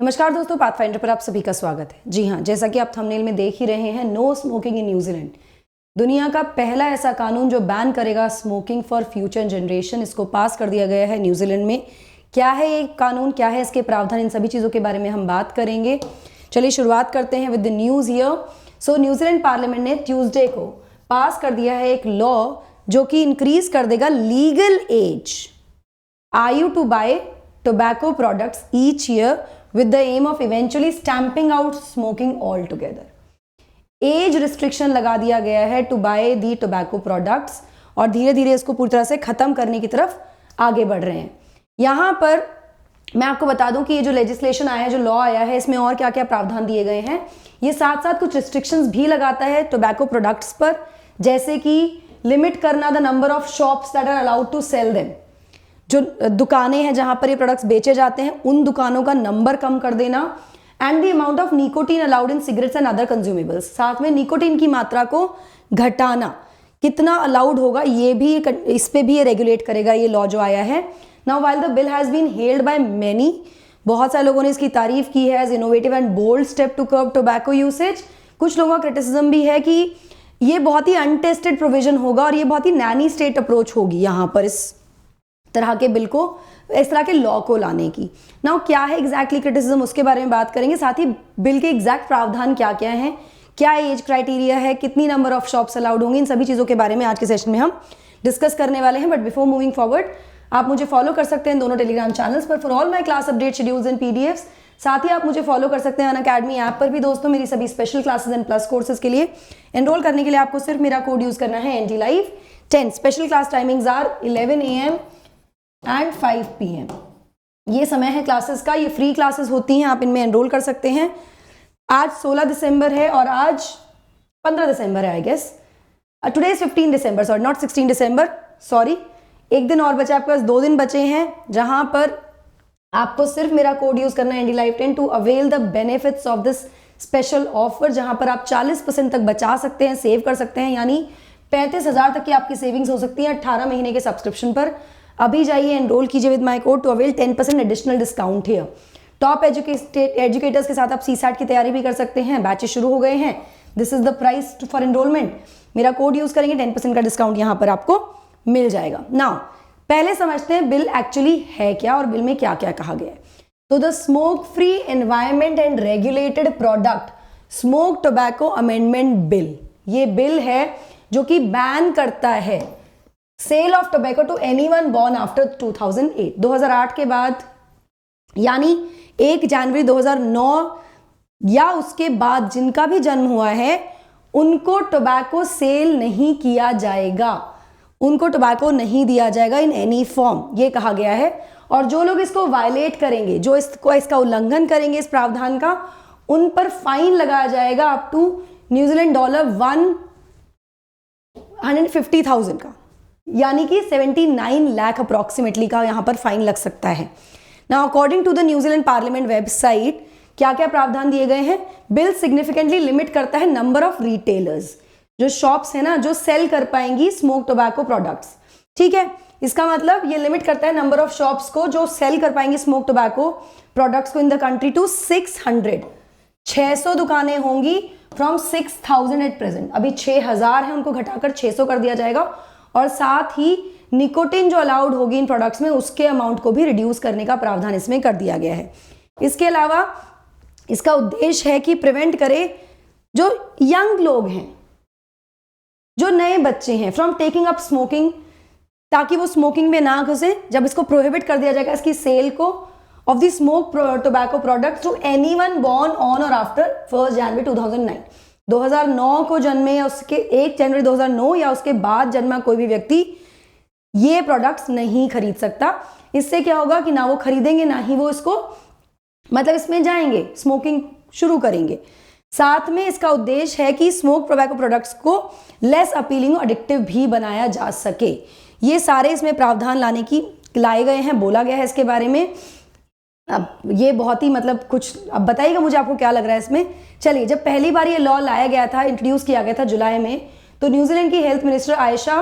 नमस्कार दोस्तों, पाथफाइंडर पर आप सभी का स्वागत है। जी हाँ, जैसा कि आप थंबनेल में देख ही रहे हैं, नो स्मोकिंग इन न्यूजीलैंड दुनिया का पहला ऐसा कानून जो बैन करेगा स्मोकिंग फॉर फ्यूचर जनरेशन, इसको पास कर दिया गया है न्यूजीलैंड में। क्या है ये कानून, क्या है इसके प्रावधान, इन सभी चीज़ों के बारे में हम बात करेंगे। चलिए शुरुआत करते हैं with the news here. So New Zealand parliament ने ट्यूसडे को पास कर दिया है एक लॉ जो कि इंक्रीज कर देगा लीगल एज आयु to buy tobacco products each year with the aim of eventually stamping out smoking altogether. Age restriction लगा दिया गया है to buy the tobacco products और धीरे धीरे इसको पूरी तरह से खत्म करने की तरफ आगे बढ़ रहे हैं। यहाँ पर मैं आपको बता दूं कि ये जो लेजिस्लेशन आया है, जो लॉ आया है, इसमें और क्या क्या प्रावधान दिए गए हैं। ये साथ साथ कुछ रिस्ट्रिक्शंस भी लगाता है टोबैको प्रोडक्ट्स पर, जैसे कि लिमिट करना the number of shops that are allowed to sell them. जो दुकानें हैं जहां पर ये प्रोडक्ट्स बेचे जाते हैं, उन दुकानों का नंबर कम कर देना। And the amount of nicotine allowed in cigarettes and other consumables, साथ में निकोटीन की मात्रा को घटाना, कितना अलाउड होगा ये भी, इस पे भी ये रेगुलेट करेगा ये लॉ जो आया है। Now while the bill has been hailed by many, बहुत सारे लोगों ने इसकी तारीफ की है as innovative and bold step to curb tobacco usage. कुछ लोगों का क्रिटिसिज्म भी है कि ये बहुत ही अनटेस्टेड प्रोविजन होगा और ये बहुत ही नैनी स्टेट अप्रोच होगी यहाँ पर इस तरह के बिल को, इस तरह के लॉ को लाने की। नाउ क्या है एग्जैक्टली क्रिटिसिज्म, उसके बारे में बात करेंगे। साथ ही बिल के एग्जैक्ट प्रावधान क्या क्या हैं, क्या एज क्राइटेरिया है, कितनी नंबर ऑफ शॉप्स अलाउड होंगी, इन सभी चीज़ों के बारे में आज के सेशन में हम डिस्कस करने वाले हैं। बट बिफोर मूविंग फॉरवर्ड, आप मुझे फॉलो कर सकते हैं दोनों टेलीग्राम चैनल्स पर for all my class update schedules and PDFs. साथ ही आप मुझे फॉलो कर सकते हैं अनअकैडमी ऐप पर भी दोस्तों, मेरी सभी special classes and plus courses के लिए। एनरोल करने के लिए आपको सिर्फ मेरा कोड यूज करना है ND Live 10। Special class timings are 11 AM and 5 PM। ये समय है क्लासेस का, ये फ्री क्लासेस होती हैं, आप इनमें एनरोल कर सकते हैं। आज 16 दिसंबर है और आज 15 दिसंबर है I guess. Today is 15 December, sorry not 16 December, sorry. एक दिन और बचा, आपके पास 2 दिन बचे हैं जहां पर आपको सिर्फ मेरा कोड यूज करना है ND Live 10 to avail the benefits of this special offer, जहां पर आप 40% तक बचा सकते हैं, सेव कर सकते हैं, यानी 35,000 तक की आपकी सेविंग्स हो सकती है 18 महीने के सब्सक्रिप्शन पर। अभी जाइए एनरोल कीजिए with my code to avail 10% additional discount here. Top educators के साथ आप CSAT की तैयारी भी कर सकते हैं, बैचेस शुरू हो गए हैं। This is the price for enrolment. मेरा कोड यूज करेंगे, 10% का डिस्काउंट यहाँ पर आपको मिल जाएगा। नाउ पहले समझते हैं बिल एक्चुअली है क्या और बिल में क्या क्या कहा गया है। तो the smoke free environment and regulated product smoke tobacco amendment bill, ये बिल है जो कि बैन करता है sale of tobacco to anyone born after 2008, 2008 के बाद, यानी 1 जनवरी 2009 या उसके बाद जिनका भी जन्म हुआ है उनको टोबैको सेल नहीं किया जाएगा, उनको टोबैको नहीं दिया जाएगा इन एनी फॉर्म, ये कहा गया है। और जो लोग इसको वायलेट करेंगे, जो इसका उल्लंघन करेंगे इस प्रावधान का, उन पर फाइन लगाया जाएगा अप टू न्यूजीलैंड डॉलर 150,000 का, यानी कि 79 लाख अप्रॉक्सीमेटली का यहां पर फाइन लग सकता है। Now according to the New Zealand parliament website क्या क्या प्रावधान दिए गए हैं। बिल सिग्निफिकेंटली लिमिट करता है नंबर ऑफ रिटेलर्स, जो शॉप्स है ना जो सेल कर पाएंगी स्मोक टोबैको प्रोडक्ट्स, ठीक है। इसका मतलब ये लिमिट करता है नंबर ऑफ शॉप्स को जो सेल कर पाएंगी स्मोक टोबैको प्रोडक्ट्स को इन द कंट्री टू 600। 600 दुकानें होंगी फ्रॉम 6,000 एट प्रेजेंट। अभी 6,000 है, उनको घटाकर 600 कर दिया जाएगा। और साथ ही निकोटिन जो अलाउड होगी इन प्रोडक्ट्स में, उसके अमाउंट को भी रिड्यूस करने का प्रावधान इसमें कर दिया गया है। इसके अलावा इसका उद्देश्य है कि प्रिवेंट करे जो यंग लोग हैं, जो नए बच्चे हैं, फ्रॉम टेकिंग अप स्मोकिंग, ताकि वो स्मोकिंग में ना घुसे। जब इसको प्रोहिबिट कर दिया जाएगा इसकी सेल को of the smoke tobacco products to anyone born on और आफ्टर 1 जनवरी 2009, 2009 को जन्मे या उसके 1 जनवरी 2009 या उसके बाद जन्मा कोई भी व्यक्ति ये प्रोडक्ट्स नहीं खरीद सकता। इससे क्या होगा कि ना वो खरीदेंगे, ना ही वो इसको मतलब इसमें जाएंगे, स्मोकिंग शुरू करेंगे। साथ में इसका उद्देश्य है कि स्मोक टोबैको प्रोडक्ट्स को लेस अपीलिंग और एडिक्टिव भी बनाया जा सके। ये सारे इसमें प्रावधान लाए गए हैं, बोला गया है इसके बारे में। अब ये बहुत ही मतलब कुछ, अब बताइएगा मुझे आपको क्या लग रहा है इसमें। चलिए, जब पहली बार ये लॉ लाया गया था, इंट्रोड्यूस किया गया था जुलाई में, तो न्यूजीलैंड की हेल्थ मिनिस्टर आयशा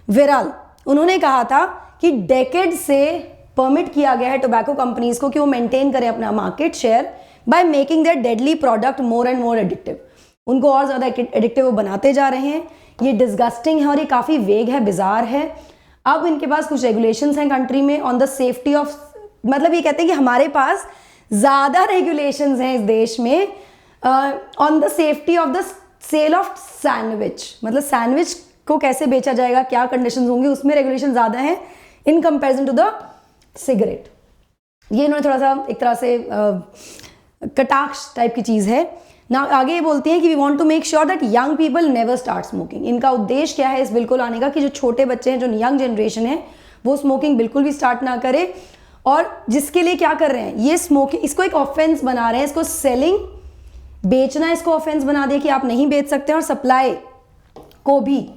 वेराल, उन्होंने कहा था कि डेकेड से परमिट किया गया है टोबैको कंपनीज को कि वो मेंटेन करें अपना market share by making their deadly product more and more addictive. उनको और ज़्यादा एडिक्टिव वो बनाते जा रहे हैं। ये डिस्गस्टिंग है और ये काफ़ी वेग है, बिजार है। अब इनके पास कुछ रेगुलेशंस हैं कंट्री में ऑन द सेफ्टी ऑफ, मतलब ये कहते हैं कि हमारे पास ज़्यादा रेगुलेशंस हैं इस देश में on the safety of the sale of sandwich, मतलब सैंडविच को कैसे बेचा जाएगा, क्या कंडीशंस होंगी, उसमें रेगुलेशन ज़्यादा है in comparison to the cigarette. ये इन्होंने थोड़ा सा एक तरह से कटाक्ष टाइप की चीज़ है ना। आगे ये बोलती हैं कि we want to make sure that young people never start smoking. इनका उद्देश्य क्या है इस बिल को लाने का कि जो छोटे बच्चे हैं, जो यंग जनरेशन है, वो स्मोकिंग बिल्कुल भी स्टार्ट ना करे। और जिसके लिए क्या कर रहे हैं, ये स्मोकिंग, इसको एक ऑफेंस बना रहे हैं, इसको सेलिंग, बेचना इसको ऑफेंस बना दिया कि आप नहीं बेच सकते। और सप्लाई को भी,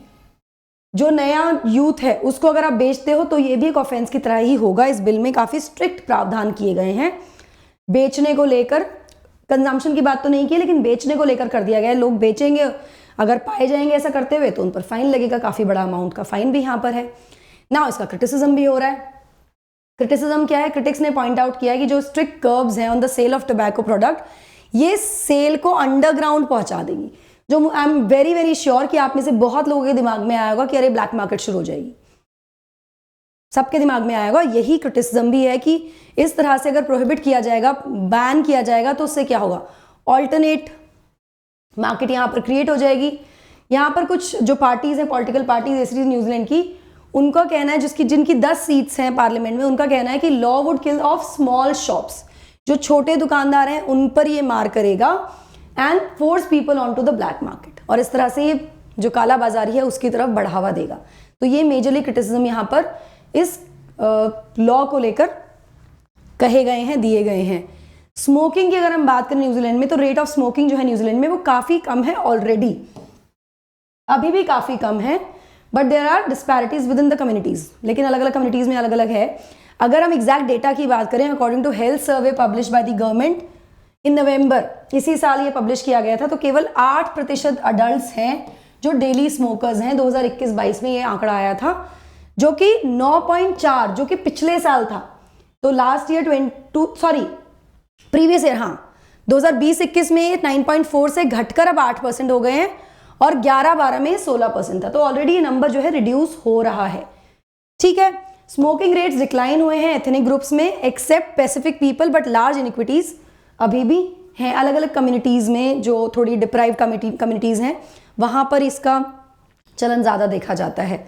जो नया यूथ है उसको अगर आप बेचते हो तो ये भी एक ऑफेंस की तरह ही होगा। इस बिल में काफ़ी स्ट्रिक्ट प्रावधान किए गए हैं बेचने को लेकर। कंजम्पशन की बात तो नहीं की, लेकिन बेचने को लेकर कर दिया गया है। लोग बेचेंगे, अगर पाए जाएंगे ऐसा करते हुए तो उन पर फाइन लगेगा, काफ़ी बड़ा अमाउंट का फाइन भी यहाँ पर है ना। इसका क्रिटिसिज्म भी हो रहा है। क्रिटिसिज्म क्या है, क्रिटिक्स ने पॉइंट आउट किया है कि जो स्ट्रिक्ट कर्ब्स हैं on the sale of tobacco product, ये सेल को अंडरग्राउंड पहुंचा देगी। जो I am very very sure कि आप में से बहुत लोगों के दिमाग में आया होगा कि अरे ब्लैक मार्केट शुरू हो जाएगी, सबके दिमाग में आएगा। यही क्रिटिसिज्म भी है कि इस तरह से अगर प्रोहिबिट किया जाएगा, बैन किया जाएगा, तो उससे क्या होगा, ऑल्टरनेट मार्केट यहाँ पर क्रिएट हो जाएगी। यहाँ पर कुछ जो पार्टीज हैं, पॉलिटिकल पार्टीज एसरी न्यूजीलैंड की, उनका कहना है, जिनकी 10 सीट्स हैं पार्लियामेंट में, उनका कहना है कि law would kill off small shops, जो छोटे दुकानदार हैं उन पर ये मार करेगा and force people on to the black market, और इस तरह से ये जो काला बाजारी है उसकी तरफ बढ़ावा देगा। तो ये मेजरली क्रिटिसिज्म यहाँ पर इस लॉ को लेकर कहे गए हैं, दिए गए हैं। स्मोकिंग की अगर हम बात करें न्यूजीलैंड में, तो रेट ऑफ स्मोकिंग जो है न्यूजीलैंड में वो काफ़ी कम है ऑलरेडी, अभी भी काफ़ी कम है, but there are disparities within the communities, लेकिन अलग अलग कम्युनिटीज़ में अलग अलग है। अगर हम एग्जैक्ट डेटा की बात करें, according to health survey publish by the government in November इसी साल ये पब्लिश किया गया था, तो केवल 8% अडल्ट हैं जो डेली स्मोकर्स हैं। 2021-22 में ये आंकड़ा आया था, जो कि 9.4, जो कि पिछले साल था। तो लास्ट ईयर प्रीवियस ईयर, हाँ 2020-21 में ये 9.4 से घटकर अब 8% हो गए हैं, और 11-12 में 16% था। तो ऑलरेडी ये नंबर जो है रिड्यूस हो रहा है। ठीक है, स्मोकिंग रेट्स डिक्लाइन हुए हैं एथनिक ग्रुप्स में except Pacific people, but large inequities अभी भी हैं अलग अलग कम्युनिटीज़ में, जो थोड़ी डिप्राइव कम्युनिटीज़ हैं, वहाँ पर इसका चलन ज़्यादा देखा जाता है।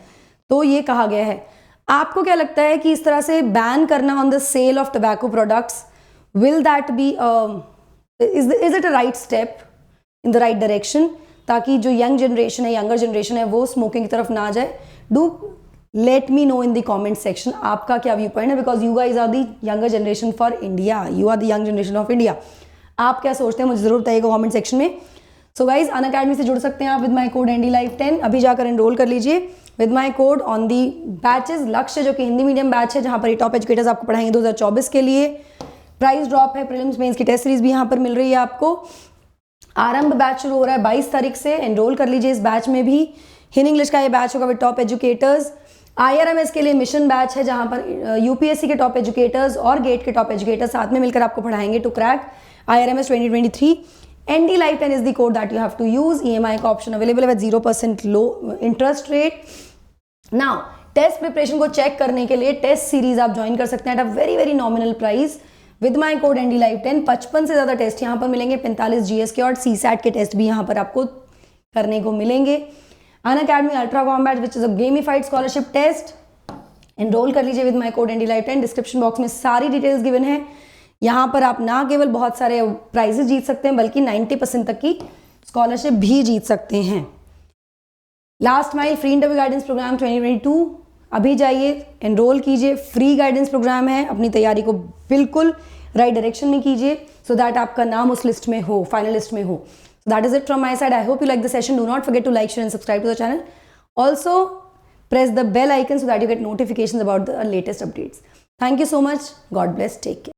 तो ये कहा गया है। आपको क्या लगता है कि इस तरह से बैन करना on the sale of tobacco products, will that be is it a right step in the right direction, ताकि जो यंग जनरेशन है, यंगर जनरेशन है, वो स्मोकिंग की तरफ ना जाए? Do let me know in the comment section आपका क्या व्यू पॉइंट है, because you guys are the younger generation for India, you are the young generation of India. आप क्या सोचते हैं मुझे जरूर बताइएगा कमेंट सेक्शन में। सो गाइज अनअकैडमी से जुड़ सकते हैं आप विद माई कोड NDLive10, अभी जाकर एनरोल कर लीजिए with my code on the batches. लक्ष्य जो कि हिंदी मीडियम बैच है, जहाँ पर ये टॉप एजुकेटर्स आपको पढ़ाएंगे 2024 के लिए। प्राइस ड्रॉप है, प्रीलिम्स मेंस की टेस्ट सीरीज भी यहाँ पर मिल रही है आपको। आरंभ बैच शुरू हो रहा है 22 तारीख से, एनरोल कर लीजिए इस बैच में भी। हिंदी इंग्लिश का ये बैच होगा विद टॉप एजुकेटर्स। IRMS के लिए मिशन बैच है, जहाँ पर UPSC के टॉप एजुकेटर्स और गेट के टॉप एजुकेटर्स साथ में मिलकर आपको पढ़ाएंगे to crack IRMS 2023। NDLive10 is the code that you have to use. EMI का ऑप्शन अवेलेबल है with 0% low interest rate. Now test preparation को चेक करने के लिए टेस्ट सीरीज आप ज्वाइन कर सकते हैं at a very very nominal price with my code NDLive10। 55 से ज़्यादा टेस्ट यहाँ पर मिलेंगे, 45 GS के और CSAT के टेस्ट भी यहाँ पर आपको करने को मिलेंगे। Unacademy ultra combat which is a gamified scholarship test, enrol कर लीजिए with my code NDLive10। Description box में सारी डिटेल्स गिवन है। यहाँ पर आप ना केवल बहुत सारे प्राइजेस जीत सकते हैं, बल्कि 90% तक की स्कॉलरशिप भी जीत सकते हैं। Last mile free interview guidance programme 2022, अभी जाइए एनरोल कीजिए, फ्री गाइडेंस प्रोग्राम है। अपनी तैयारी को बिल्कुल राइट डायरेक्शन में कीजिए सो दैट आपका नाम उस लिस्ट में हो, फाइनल लिस्ट में हो। So that is it from my side. I hope you like the session. Do not forget to like, share and subscribe to the channel. Also, press the bell icon so that you get notifications about the latest updates. Thank you so much. God bless. Take care.